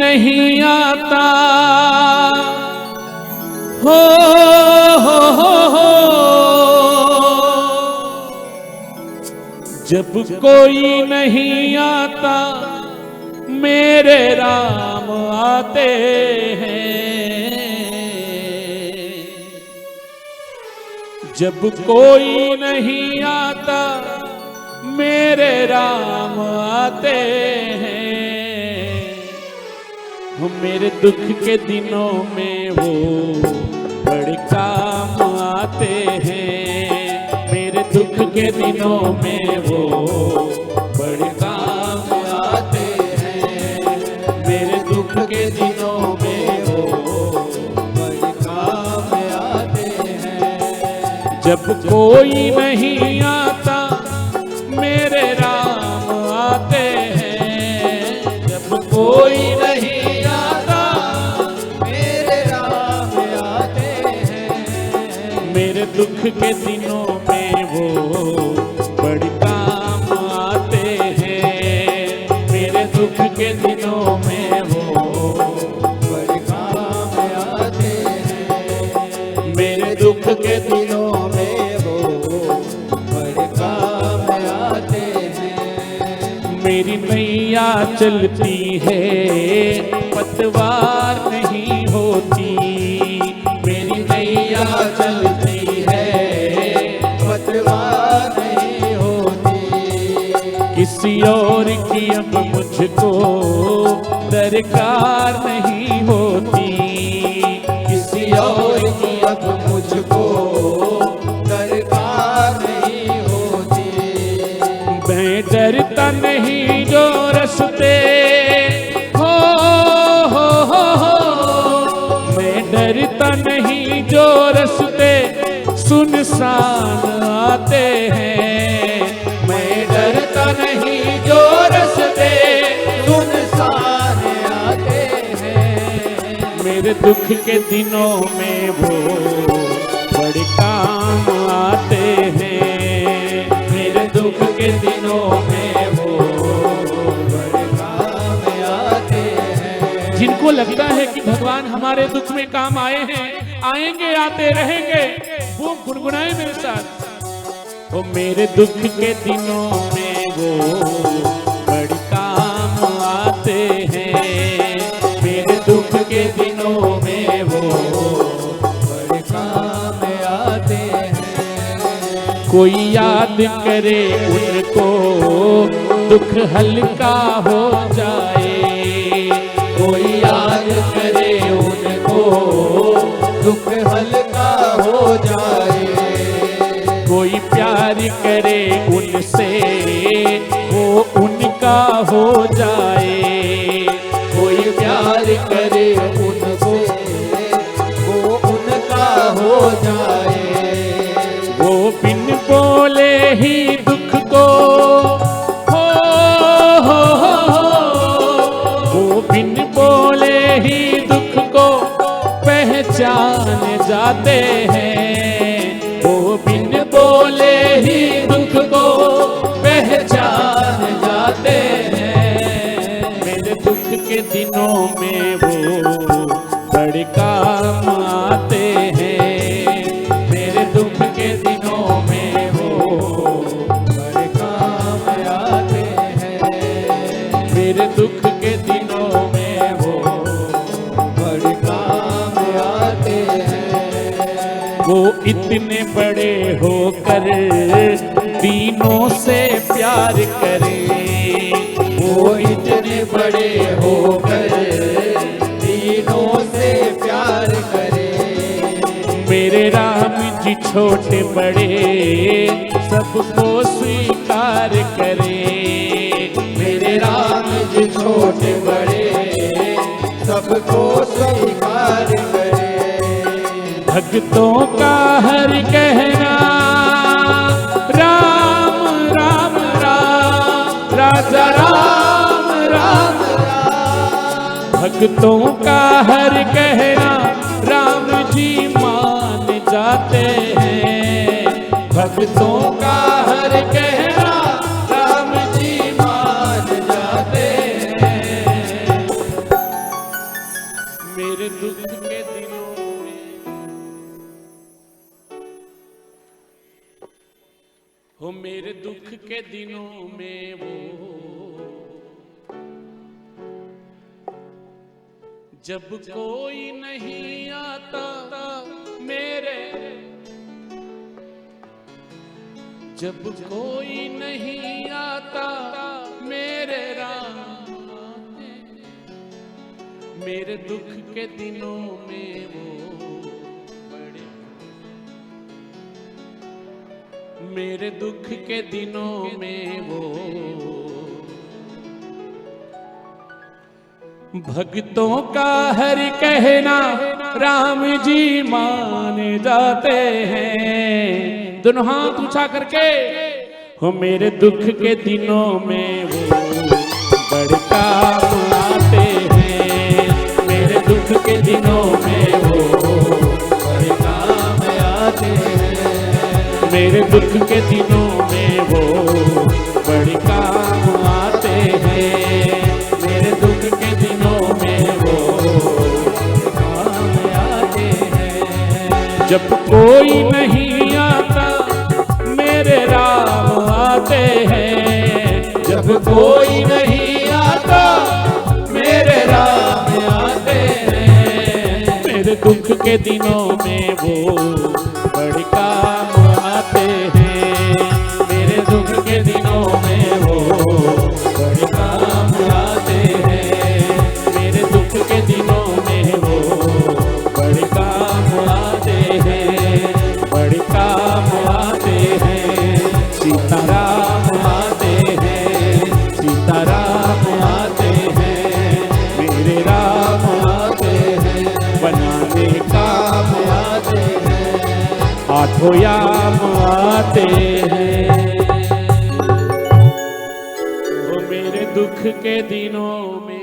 नहीं आता हो, जब कोई नहीं आता मेरे राम आते हैं। जब कोई नहीं आता मेरे राम आते हैं। मेरे दुख के दिनों में वो बड़े काम आते हैं। मेरे दुख के दिनों में वो बड़े काम आते हैं। मेरे दुख के दिनों में वो बड़े काम आते हैं। जब कोई नहीं आता मेरे राम आते हैं। जब कोई नहीं आता मेरे राम आते हैं। मेरे दुख के दिनों में वो बड़े काम आते हैं। मेरे दुख के दिनों में वो बड़े काम आते हैं। मेरे दुख के दिनों में वो बड़े काम आते हैं। मेरी नैया चलती है पतवार नहीं होती। मेरी नैया चलती है पतवार नहीं होती। किसी और की अब मुझको दरकार नहीं होती। किसी और की अब मुझको दरकार नहीं होती। मैं डरता नहीं जो रस्ते हो, मैं डरता नहीं जो रस्ते सुनसान आते हैं। मैं डरता नहीं जो रस्ते सुनसान आते हैं। मेरे दुख के दिनों में वो बड़े काम आते हैं। मेरे दुख के दिनों में वो बड़े काम आते हैं। जिनको लगता है कि भगवान हमारे दुख में काम आए हैं, आएंगे, आते रहेंगे, वो गुनगुनाए मेरे साथ। वो मेरे दुख के दिनों में वो बड़े काम आते हैं। मेरे दुख के दिनों में वो बड़े काम आते हैं। कोई याद करे उनको दुख हल्का हो जाए। कोई याद करे उनको दुख हल्का हो जाए। कोई प्यार करे उनसे वो उनका हो जाए। कोई प्यार करे उनको वो उनका हो जाए। वो बिन बोले ही दुख को वो बिन बोले ही दुख को पहचान जाते हैं। वो बिन बोले ही दुख को पहचान जाते हैं। मेरे दुख के दिनों में वो बड़े काम आते हैं। मेरे दुख के दिनों में वो बड़े काम आते हैं। मेरे दुख के दिनों में वो बड़े काम आते हैं। वो इतने बड़े होकर दीनों से प्यार करें। वो इतने बड़े होकर दीनों से प्यार करें। मेरे राम जी छोटे बड़े सबको स्वीकार करें। मेरे राम जी छोटे बड़े सबको स्वीकार करें। भक्तों का हर कहना राम राम राम, राजा राम राम राम। भक्तों का हर कहना राम जी मान जाते हैं। भक्तों का हर कहना राम जी मान जाते हैं। मेरे दुख के दिनों में, हो मेरे दुख के दिनों में वो जब कोई नहीं आता मेरे, जब कोई नहीं आता मेरे राम, मेरे दुख के दिनों में वो बड़े, मेरे दुख के दिनों में वो भक्तों का हर कहना राम जी माने जाते हैं। दोनों हाथ उठा करके, हो मेरे दुख के दिनों में वो बड़े काम आते हैं, मेरे दुख के दिनों में वो बड़े काम आते हैं, मेरे दुख के दिनों में वो बड़े काम आते हैं, मेरे दुख के दिनों में वो काम आते हैं। जब कोई नहीं आता मेरे राम आते हैं, जब कोई नहीं आता मेरे राम आते हैं, मेरे दुख के दिनों में वो बड़े काम आते हैं, मेरे दुख के दिनों में वो बड़े काम आते हैं, मेरे दुख के दिनों में वो बड़े काम आते हैं, बड़े काम आते हैं। सीताराम आते हैं, सीताराम आते हैं, मेरे राम आते हैं, बनाने काम आते हैं, आठों याम आते हैं, वो मेरे दुख के दिनों में